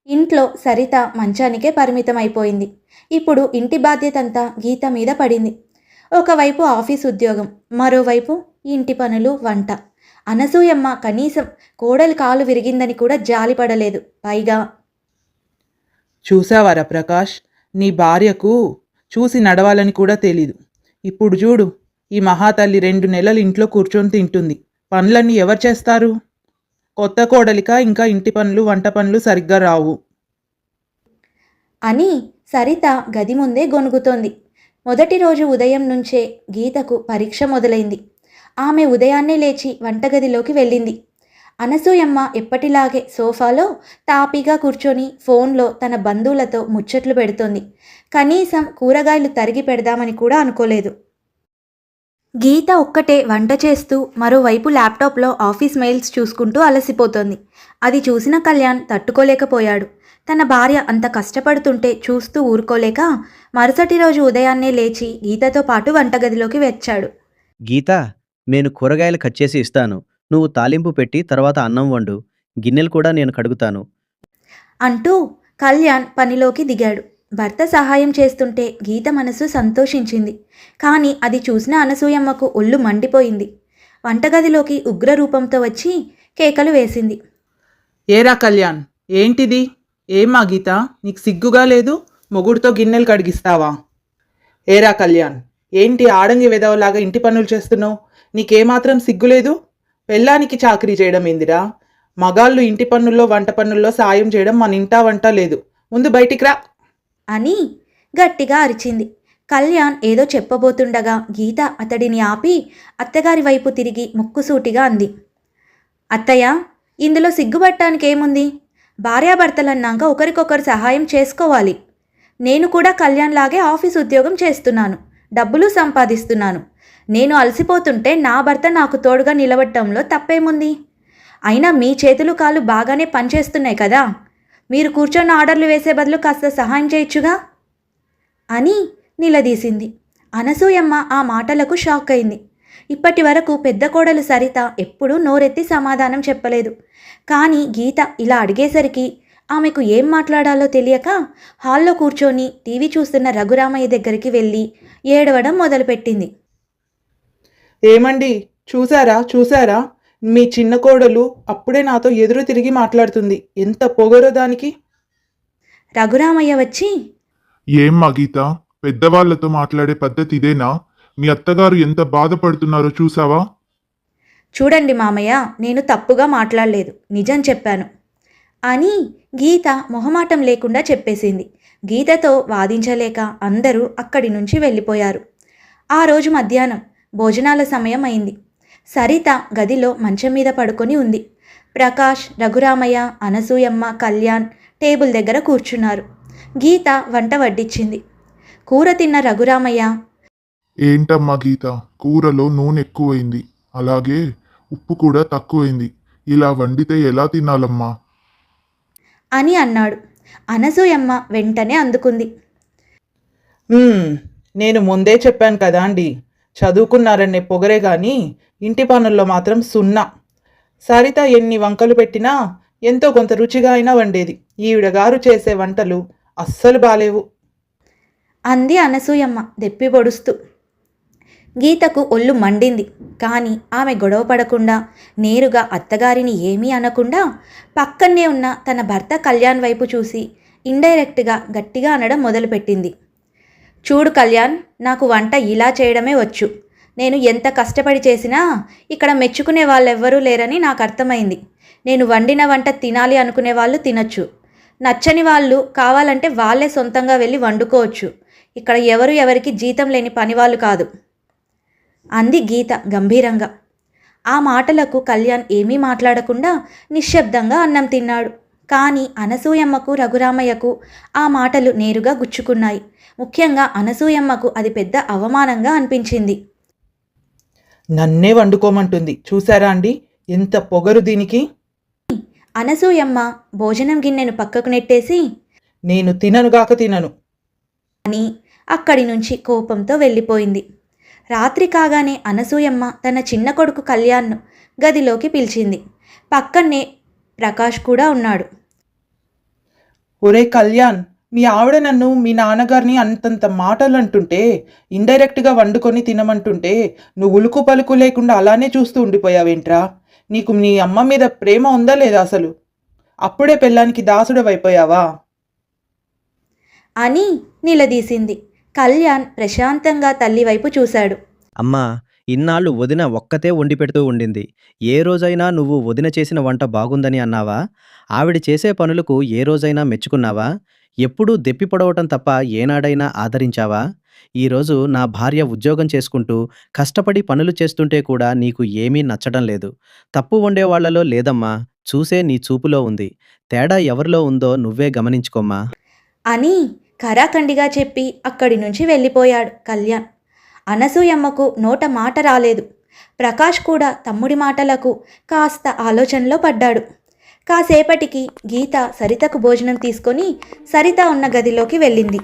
ఇంట్లో సరిత మంచానికే పరిమితం అయిపోయింది. ఇప్పుడు ఇంటి బాధ్యతంతా గీత మీద పడింది. ఒకవైపు ఆఫీస్ ఉద్యోగం, మరోవైపు ఇంటి పనులు, వంట. అనసూయమ్మ కనీసం కోడలి కాలు విరిగిందని కూడా జాలిపడలేదు. పైగా చూసావారా ప్రకాష్, నీ భార్యకు చూసి నడవాలని కూడా తెలీదు. ఇప్పుడు చూడు, ఈ మహాతల్లి 2 నెలలు ఇంట్లో కూర్చొని తింటుంది. పనులన్నీ ఎవరు చేస్తారు? కొత్త కోడలిక ఇంకా ఇంటి పనులు వంట పనులు సరిగ్గా రావు అని సరిత గది ముందే గొనుగుతోంది. మొదటి రోజు ఉదయం నుంచే గీతకు పరీక్ష మొదలైంది. ఆమె ఉదయాన్నే లేచి వంటగదిలోకి వెళ్ళింది. అనసూయమ్మ ఎప్పటిలాగే సోఫాలో తాపీగా కూర్చొని ఫోన్లో తన బంధువులతో ముచ్చట్లు పెడుతోంది. కనీసం కూరగాయలు తరిగి పెడదామని కూడా అనుకోలేదు. గీత ఒక్కటే వంట చేస్తూ మరోవైపు ల్యాప్టాప్లో ఆఫీస్ మెయిల్స్ చూసుకుంటూ అలసిపోతోంది. అది చూసిన కళ్యాణ్ తట్టుకోలేకపోయాడు. తన భార్య అంత కష్టపడుతుంటే చూస్తూ ఊరుకోలేక మరుసటి రోజు ఉదయాన్నే లేచి గీతతో పాటు వంటగదిలోకి వచ్చాడు. గీత, నేను కూరగాయలు కట్ చేసి ఇస్తాను. నువ్వు తాలింపు పెట్టి తర్వాత అన్నం వండు. గిన్నెలు కూడా నేను కడుగుతాను. అంటూ కళ్యాణ్ పనిలోకి దిగాడు. భర్త సహాయం చేస్తుంటే గీత మనసు సంతోషించింది. కానీ అది చూసిన అనసూయమ్మకు ఒళ్ళు మండిపోయింది. వంటగదిలోకి ఉగ్రరూపంతో వచ్చి కేకలు వేసింది. ఏరా కళ్యాణ్, ఏంటిది? ఏమా గీత, నీకు సిగ్గుగా లేదు? మొగుడితో గిన్నెలు కడిగిస్తావా? ఏరా కళ్యాణ్, ఏంటి ఆడంగి వెదవలాగా ఇంటి పనులు చేస్తున్నావు? నీకేమాత్రం సిగ్గులేదు? పెళ్ళానికి చాకరీ చేయడం ఏందిరా? మగాళ్ళు ఇంటి పనుల్లో వంట పనుల్లో సాయం చేయడం మన ఇంటా వంట లేదు. ముందు బయటికి రా అని గట్టిగా అరిచింది. కళ్యాణ్ ఏదో చెప్పబోతుండగా గీత అతడిని ఆపి అత్తగారి వైపు తిరిగి ముక్కుసూటిగా అంది. అత్తయ్య, ఇందులో సిగ్గుపడటానికి ఏముంది? భార్యాభర్తలన్నాక ఒకరికొకరు సహాయం చేసుకోవాలి. నేను కూడా కళ్యాణ్ లాగే ఆఫీస్ ఉద్యోగం చేస్తున్నాను, డబ్బులు సంపాదిస్తున్నాను. నేను అలసిపోతుంటే నా భర్త నాకు తోడుగా నిలబడటంలో తప్పేముంది? అయినా మీ చేతులు కాళ్ళు బాగానే పనిచేస్తున్నాయి కదా, మీరు కూర్చొని ఆర్డర్లు వేసే బదులు కాస్త సహాయం చేయొచ్చుగా అని నిలదీసింది. అనసూయమ్మ ఆ మాటలకు షాక్ అయింది. ఇప్పటి వరకు పెద్ద కోడలు సరిత ఎప్పుడూ నోరెత్తి సమాధానం చెప్పలేదు. కానీ గీత ఇలా అడిగేసరికి ఆమెకు ఏం మాట్లాడాలో తెలియక హాల్లో కూర్చొని టీవీ చూస్తున్న రఘురామయ్య దగ్గరికి వెళ్ళి ఏడవడం మొదలుపెట్టింది. ఏమండి, చూసారా చూసారా, మీ చిన్న కోడలు అప్పుడే నాతో ఎదురు తిరిగి మాట్లాడుతుంది. ఎంత పొగరో దానికి. రఘురామయ్య వచ్చి, ఏమ్మా గీత, పెద్దవాళ్లతో మాట్లాడే పద్ధతి ఇదేనా? మీ అత్తగారు ఎంత బాధపడుతున్నారో చూసావా? చూడండి మామయ్య, నేను తప్పుగా మాట్లాడలేదు, నిజం చెప్పాను అని గీత మొహమాటం లేకుండా చెప్పేసింది. గీతతో వాదించలేక అందరూ అక్కడి నుంచి వెళ్ళిపోయారు. ఆ రోజు మధ్యాహ్నం భోజనాల సమయం అయింది. సరిత గదిలో మంచం మీద పడుకొని ఉంది. ప్రకాష్, రఘురామయ్య, అనసూయమ్మ, కళ్యాణ్ టేబుల్ దగ్గర కూర్చున్నారు. గీత వంట వడ్డించింది. కూర తిన్న రఘురామయ్య, ఏంటమ్మా గీత, కూరలో నూనె ఎక్కువైంది, అలాగే ఉప్పు కూడా తక్కువైంది. ఇలా వండితే ఎలా తినాలమ్మా అని అన్నాడు. అనసూయమ్మ వెంటనే అందుకుంది. నేను ముందే చెప్పాను కదా అండి, చదువుకున్నారనే పొగరే కానీ ఇంటి పనుల్లో మాత్రం సున్నా. సరిత ఎన్ని వంకలు పెట్టినా ఎంతో కొంత రుచిగా అయినా వండేది. ఈవిడ గారు చేసే వంటలు అస్సలు బాలేవు అంది అనసూయమ్మ దెప్పి పొడుస్తూ. గీతకు ఒళ్ళు మండింది. కానీ ఆమె గొడవ పడకుండా నేరుగా అత్తగారిని ఏమీ అనకుండా పక్కనే ఉన్న తన భర్త కళ్యాణ్ వైపు చూసి ఇండైరెక్ట్గా గట్టిగా అనడం మొదలుపెట్టింది. చూడు కళ్యాణ్, నాకు వంట ఇలా చేయడమే వచ్చు. నేను ఎంత కష్టపడి చేసినా ఇక్కడ మెచ్చుకునే వాళ్ళెవ్వరూ లేరని నాకు అర్థమైంది. నేను వండిన వంట తినాలి అనుకునే వాళ్ళు తినచ్చు, నచ్చని వాళ్ళు కావాలంటే వాళ్ళే సొంతంగా వెళ్ళి వండుకోవచ్చు. ఇక్కడ ఎవరు ఎవరికి జీతం లేని పనివాళ్ళు కాదు అంది గీత గంభీరంగా. ఆ మాటలకు కళ్యాణ్ ఏమీ మాట్లాడకుండా నిశ్శబ్దంగా అన్నం తిన్నాడు. కానీ అనసూయమ్మకు, రఘురామయ్యకు ఆ మాటలు నేరుగా గుచ్చుకున్నాయి. ముఖ్యంగా అనసూయమ్మకు అది పెద్ద అవమానంగా అనిపించింది. నన్నే వండుకోమంటుంది, చూసారా అండి ఎంత పొగరు దీనికి. అనసూయమ్మ భోజనం గిన్నెను పక్కకు నెట్టేసి, నేను తిననుగాక తినను అని అక్కడి నుంచి కోపంతో వెళ్ళిపోయింది. రాత్రి కాగానే అనసూయమ్మ తన చిన్న కొడుకు కళ్యాణ్ను గదిలోకి పిలిచింది. పక్కనే ప్రకాష్ కూడా ఉన్నాడు. ఒరే కళ్యాణ్, మీ ఆవిడ నన్ను మీ నాన్నగారిని అంతంత మాటలు అంటుంటే, ఇండైరెక్ట్గా వండుకొని తినమంటుంటే నువ్వు ఉలుకు పలుకు లేకుండా అలానే చూస్తూ ఉండిపోయావేంట్రా? నీకు నీ అమ్మ మీద ప్రేమ ఉందా లేదా అసలు? అప్పుడే పెళ్ళానికి దాసుడవైపోయావా? అని నిలదీసింది. కళ్యాణ్ ప్రశాంతంగా తల్లి వైపు చూశాడు. అమ్మా, ఇన్నాళ్ళు వదిన ఒక్కతే వండి పెడుతూ ఉండింది. ఏ రోజైనా నువ్వు వదిన చేసిన వంట బాగుందని అన్నావా? ఆవిడ చేసే పనులకు ఏ రోజైనా మెచ్చుకున్నావా? ఎప్పుడూ దెప్పి పొడవటం తప్ప ఏనాడైనా ఆదరించావా? ఈరోజు నా భార్య ఉద్యోగం చేసుకుంటూ కష్టపడి పనులు చేస్తుంటే కూడా నీకు ఏమీ నచ్చడం లేదు. తప్పు వండేవాళ్లలో లేదమ్మా, చూసే నీ చూపులో ఉంది. తేడా ఎవరిలో ఉందో నువ్వే గమనించుకోమ్మా. అని ఖరాఖండిగా చెప్పి అక్కడి నుంచి వెళ్ళిపోయాడు కళ్యాణ్. అనసూయమ్మకు నోట మాట రాలేదు. ప్రకాష్ కూడా తమ్ముడి మాటలకు కాస్త ఆలోచనలో పడ్డాడు. కాసేపటికి గీత సరితకు భోజనం తీసుకొని సరిత ఉన్న గదిలోకి వెళ్ళింది.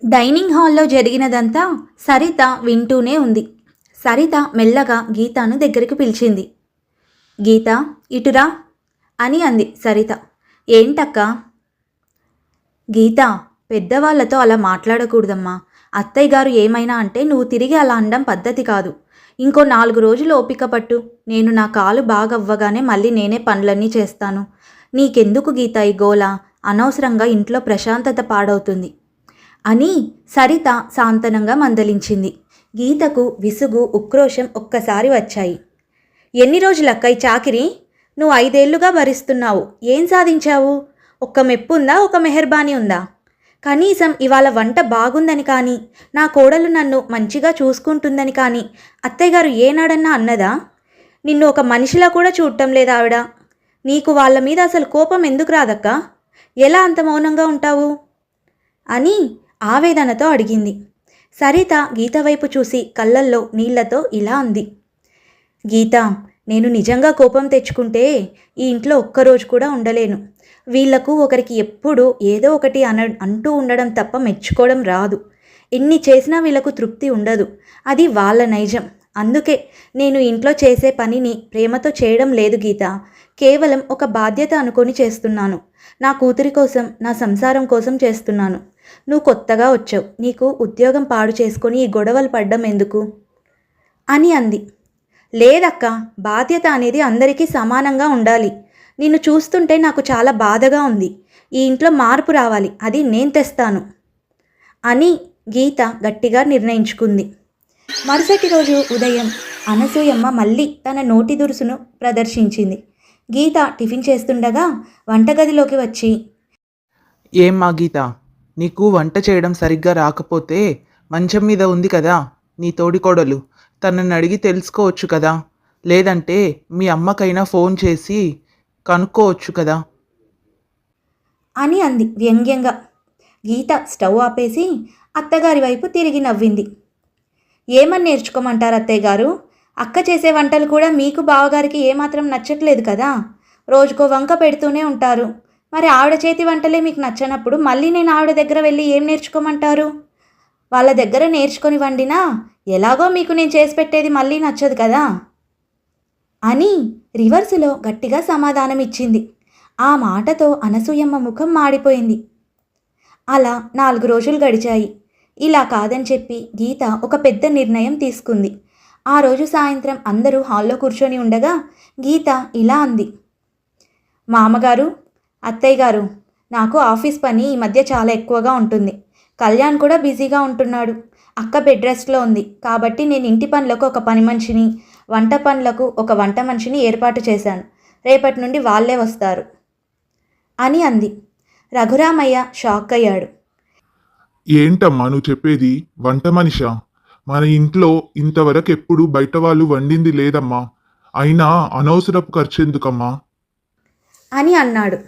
డైనింగ్ హాల్లో జరిగినదంతా సరిత వింటూనే ఉంది. సరిత మెల్లగా గీతను దగ్గరికి పిలిచింది. గీత, ఇటురా అని అంది సరిత. ఏంటక్క? గీత, పెద్దవాళ్లతో అలా మాట్లాడకూడదమ్మా. అత్తయ్య గారు ఏమైనా అంటే నువ్వు తిరిగి అలా అనడం పద్ధతి కాదు. ఇంకో 4 రోజులు ఓపిక పట్టు. నేను నా కాలు బాగవ్వగానే మళ్ళీ నేనే పనులన్నీ చేస్తాను. నీకెందుకు గీత ఈ గోల? అనవసరంగా ఇంట్లో ప్రశాంతత పాడవుతుంది అని సరిత సాంతనంగా మందలించింది. గీతకు విసుగు, ఉక్రోషం ఒక్కసారి వచ్చాయి. ఎన్ని రోజులక్క ఈ చాకిరి? నువ్వు 5 ఏళ్లుగా భరిస్తున్నావు. ఏం సాధించావు? ఒక్క మెప్పు ఉందా? ఒక మెహర్బానీ ఉందా? కనీసం ఇవాళ వంట బాగుందని కానీ, నా కోడలు నన్ను మంచిగా చూసుకుంటుందని కానీ అత్తయ్య గారు ఏనాడన్నా అన్నదా? నిన్ను ఒక మనిషిలా కూడా చూడటం లేదా ఆవిడ? నీకు వాళ్ళ మీద అసలు కోపం ఎందుకు రాదక్క? ఎలా అంత మౌనంగా ఉంటావు అని ఆవేదనతో అడిగింది. సరిత గీత వైపు చూసి కళ్ళల్లో నీళ్లతో ఇలా అంది. గీత, నేను నిజంగా కోపం తెచ్చుకుంటే ఈ ఇంట్లో ఒక్కరోజు కూడా ఉండలేను. వీళ్లకు ఒకరికి ఎప్పుడూ ఏదో ఒకటి అంటూ ఉండడం తప్ప మెచ్చుకోవడం రాదు. ఎన్ని చేసినా వీళ్లకు తృప్తి ఉండదు. అది వాళ్ళ నైజం. అందుకే నేను ఇంట్లో చేసే పనిని ప్రేమతో చేయడం లేదు గీత. కేవలం ఒక బాధ్యత అనుకొని చేస్తున్నాను. నా కూతురి కోసం, నా సంసారం కోసం చేస్తున్నాను. నువ్వు కొత్తగా వచ్చావు. నీకు ఉద్యోగం పాడు చేసుకొని ఈ గొడవలు పడ్డం ఎందుకు అని అంది. లేదక్క, బాధ్యత అనేది అందరికీ సమానంగా ఉండాలి. నిన్ను చూస్తుంటే నాకు చాలా బాధగా ఉంది. ఈ ఇంట్లో మార్పు రావాలి. అది నేను తెస్తాను అని గీత గట్టిగా నిర్ణయించుకుంది. మరుసటి రోజు ఉదయం అనసూయమ్మ మళ్ళీ తన నోటి దురుసును ప్రదర్శించింది. గీత టిఫిన్ చేస్తుండగా వంటగదిలోకి వచ్చి, ఏమ్మా గీత, నీకు వంట చేయడం సరిగ్గా రాకపోతే మంచం మీద ఉంది కదా నీ తోడికోడలు, తనని అడిగి తెలుసుకోవచ్చు కదా. లేదంటే మీ అమ్మకైనా ఫోన్ చేసి కనుక్కోవచ్చు కదా అని అంది వ్యంగ్యంగా. గీత స్టవ్ ఆపేసి అత్తగారి వైపు తిరిగి నవ్వింది. ఏమని నేర్చుకోమంటారు అత్తయ్య గారు? అక్క చేసే వంటలు కూడా మీకు బావగారికి ఏమాత్రం నచ్చట్లేదు కదా. రోజుకో వంక పెడుతూనే ఉంటారు. మరి ఆవిడ చేతి వంటలే మీకు నచ్చనప్పుడు మళ్ళీ నేను ఆవిడ దగ్గర వెళ్ళి ఏం నేర్చుకోమంటారు? వాళ్ళ దగ్గర నేర్చుకొని వండినా ఎలాగో మీకు నేను చేసి పెట్టేది మళ్ళీ నచ్చదు కదా అని రివర్సులో గట్టిగా సమాధానం ఇచ్చింది. ఆ మాటతో అనసూయమ్మ ముఖం మాడిపోయింది. అలా 4 రోజులు గడిచాయి. ఇలా కాదని చెప్పి గీత ఒక పెద్ద నిర్ణయం తీసుకుంది. ఆ రోజు సాయంత్రం అందరూ హాల్లో కూర్చొని ఉండగా గీత ఇలా అంది. మామగారు, అత్తయ్య గారు, నాకు ఆఫీస్ పని ఈ మధ్య చాలా ఎక్కువగా ఉంటుంది. కళ్యాణ్ కూడా బిజీగా ఉంటున్నాడు. అక్క బెడ్ రెస్ట్లో ఉంది. కాబట్టి నేను ఇంటి పనులకు ఒక పని మనిషిని, వంట పనులకు ఒక వంట మనిషిని ఏర్పాటు చేశాను. రేపటి నుండి వాళ్ళే వస్తారు అని అంది. రఘురామయ్య షాక్ అయ్యాడు. ఏంటమ్మా నువ్వు చెప్పేది? వంట మనిషా? మన ఇంట్లో ఇంతవరకు ఎప్పుడు బయట వాళ్ళు వండింది లేదమ్మా. అయినా అనవసరపు ఖర్చు ఎందుకమ్మా అని అన్నాడు.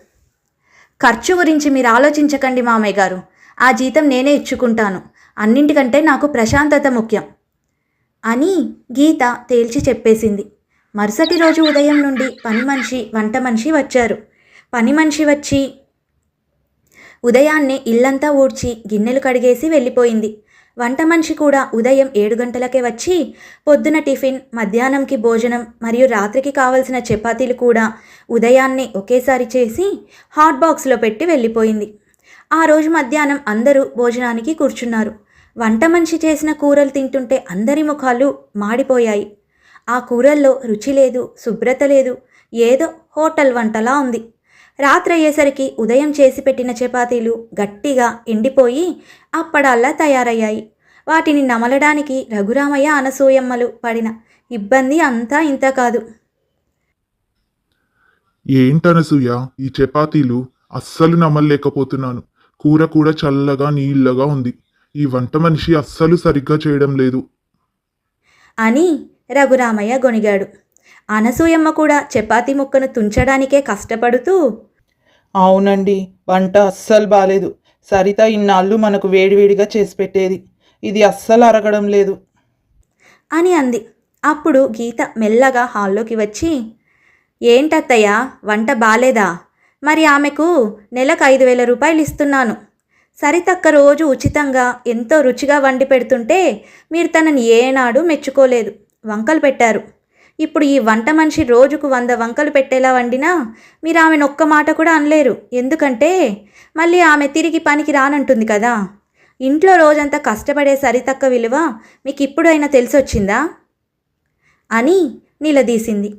ఖర్చు గురించి మీరు ఆలోచించకండి మామయ్య గారు. ఆ జీతం నేనే ఇచ్చుకుంటాను. అన్నింటికంటే నాకు ప్రశాంతత ముఖ్యం అని గీత తేల్చి చెప్పేసింది. మరుసటి రోజు ఉదయం నుండి పని మనిషి, వంట మనిషి వచ్చారు. పని మనిషి వచ్చి ఉదయాన్నే ఇల్లంతా ఊడ్చి గిన్నెలు కడిగేసి వెళ్ళిపోయింది. వంట మనిషి కూడా ఉదయం 7 గంటలకే వచ్చి పొద్దున టిఫిన్, మధ్యాహ్నంకి భోజనం మరియు రాత్రికి కావలసిన చపాతీలు కూడా ఉదయాన్నే ఒకేసారి చేసి హాట్ బాక్స్లో పెట్టి వెళ్ళిపోయింది. ఆ రోజు మధ్యాహ్నం అందరూ భోజనానికి కూర్చున్నారు. వంట మనిషి చేసిన కూరలు తింటుంటే అందరి ముఖాలు మాడిపోయాయి. ఆ కూరల్లో రుచి లేదు, శుభ్రత లేదు, ఏదో హోటల్ వంటలా ఉంది. రాత్రి అయ్యేసరికి ఉదయం చేసి పెట్టిన చపాతీలు గట్టిగా ఎండిపోయి అప్పడాల్లా తయారయ్యాయి. వాటిని నమలడానికి రఘురామయ్య, అనసూయమ్మలు పడిన ఇబ్బంది అంతా ఇంత కాదు. ఏంటనసూయ, ఈ చపాతీలు అస్సలు నమ్మలేకపోతున్నాను. కూర కూడా చల్లగా నీళ్ళగా ఉంది. ఈ వంట మనిషి అస్సలు సరిగ్గా చేయడం లేదు అని రఘురామయ్య గొణిగాడు. అనసూయమ్మ కూడా చపాతీ ముక్కను తుంచడానికే కష్టపడుతూ, అవునండి, వంట అస్సలు బాలేదు. సరిత ఇన్నాళ్ళు మనకు వేడివేడిగా చేసి పెట్టేది, ఇది అస్సలు అరగడం లేదు అని అంది. అప్పుడు గీత మెల్లగా హాల్లోకి వచ్చి, ఏంటత్తయ్య, వంట బాలేదా? మరి ఆమెకు నెలకు 5,000 రూపాయలు ఇస్తున్నాను. సరితక్క రోజు ఉచితంగా ఎంతో రుచిగా వండి పెడుతుంటే మీరు తనని ఏనాడు మెచ్చుకోలేదు, వంకలు పెట్టారు. ఇప్పుడు ఈ వంట మనిషి రోజుకు 100 వంకలు పెట్టేలా వండినా మీరు ఆమెను ఒక్క మాట కూడా అనలేరు. ఎందుకంటే మళ్ళీ ఆమె తిరిగి పనికి రానంటుంది కదా. ఇంట్లో రోజంతా కష్టపడే సరితక్క విలువ మీకు ఇప్పుడైనా తెలిసొచ్చిందా అని నిలదీసింది.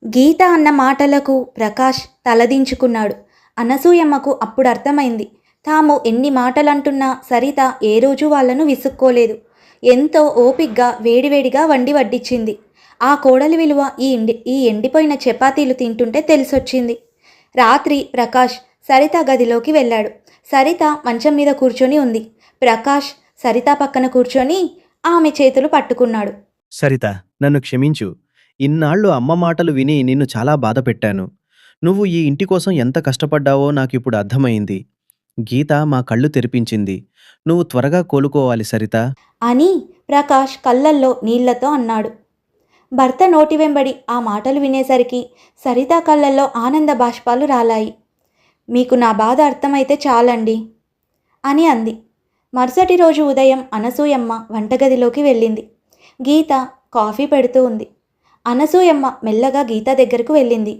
గీత అన్న మాటలకు ప్రకాష్ తలదించుకున్నాడు. అనసూయమ్మకు అప్పుడు అర్థమైంది, తాము ఎన్ని మాటలంటున్నా సరిత ఏ రోజు వాళ్లను విసుక్కోలేదు. ఎంతో ఓపిగ్గా వేడివేడిగా వండి వడ్డించింది. ఆ కోడలి విలువ ఈ ఎండిపోయిన చపాతీలు తింటుంటే తెలిసొచ్చింది. రాత్రి ప్రకాష్ సరిత గదిలోకి వెళ్ళాడు. సరిత మంచం మీద కూర్చొని ఉంది. ప్రకాష్ సరిత పక్కన కూర్చొని ఆమె చేతులు పట్టుకున్నాడు. సరిత, నన్ను క్షమించు. ఇన్నాళ్ళు అమ్మ మాటలు విని నిన్ను చాలా బాధ పెట్టాను. నువ్వు ఈ ఇంటి కోసం ఎంత కష్టపడ్డావో నాకిప్పుడు అర్థమైంది. గీత మా కళ్ళు తెరిపించింది. నువ్వు త్వరగా కోలుకోవాలి సరిత అని ప్రకాష్ కళ్ళల్లో నీళ్లతో అన్నాడు. భర్త నోటి వెంబడి ఆ మాటలు వినేసరికి సరిత కళ్ళల్లో ఆనంద బాష్పాలు రాలాయి. మీకు నా బాధ అర్థమైతే చాలండి అని అంది. మరుసటి రోజు ఉదయం అనసూయమ్మ వంటగదిలోకి వెళ్ళింది. గీత కాఫీ పెడుతూ ఉంది. అనసూయమ్మ మెల్లగా గీత దగ్గరకు వెళ్ళింది.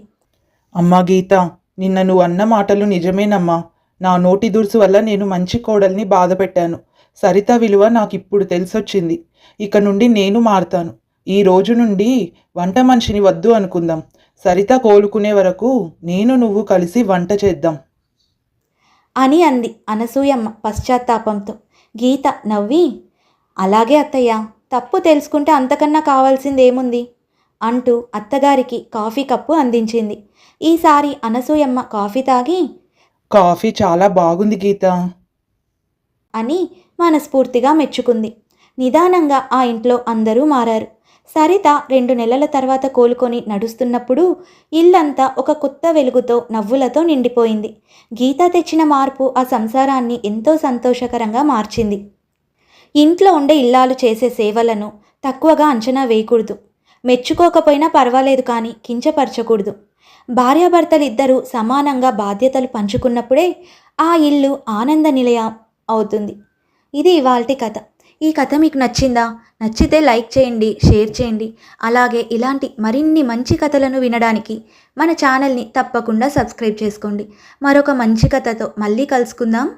అమ్మా గీత, నిన్న నువ్వు అన్న మాటలు నిజమేనమ్మా. నా నోటి దురుసు వల్ల నేను మంచి కోడల్ని బాధ పెట్టాను. సరిత విలువ నాకు ఇప్పుడు తెలిసొచ్చింది. ఇక నుండి నేను మారుతాను. ఈ రోజు నుండి వంట మనిషిని వద్దు అనుకుందాం. సరిత కోలుకునే వరకు నేను నువ్వు కలిసి వంట చేద్దాం అని అంది అనసూయమ్మ పశ్చాత్తాపంతో. గీత నవ్వి, అలాగే అత్తయ్య, తప్పు తెలుసుకుంటే అంతకన్నా కావాల్సిందేముంది అంటూ అత్తగారికి కాఫీ కప్పు అందించింది. ఈసారి అనసూయమ్మ కాఫీ తాగి, కాఫీ చాలా బాగుంది గీత అని మనస్ఫూర్తిగా మెచ్చుకుంది. నిదానంగా ఆ ఇంట్లో అందరూ మారారు. సరిత 2 నెలల తర్వాత కోలుకొని నడుస్తున్నప్పుడు ఇల్లంతా ఒక కొత్త వెలుగుతో, నవ్వులతో నిండిపోయింది. గీత తెచ్చిన మార్పు ఆ సంసారాన్ని ఎంతో సంతోషకరంగా మార్చింది. ఇంట్లో ఉండే ఇల్లాలు చేసే సేవలను తక్కువగా అంచనా వేయకూడదు. మెచ్చుకోకపోయినా పర్వాలేదు, కానీ కించపరచకూడదు. భార్యాభర్తలిద్దరూ సమానంగా బాధ్యతలు పంచుకున్నప్పుడే ఆ ఇల్లు ఆనంద నిలయం అవుతుంది. ఇది ఇవాల్టి కథ. ఈ కథ మీకు నచ్చిందా? నచ్చితే లైక్ చేయండి, షేర్ చేయండి. అలాగే ఇలాంటి మరిన్ని మంచి కథలను వినడానికి మన ఛానల్ని తప్పకుండా సబ్స్క్రైబ్ చేసుకోండి. మరొక మంచి కథతో మళ్ళీ కలుసుకుందాం.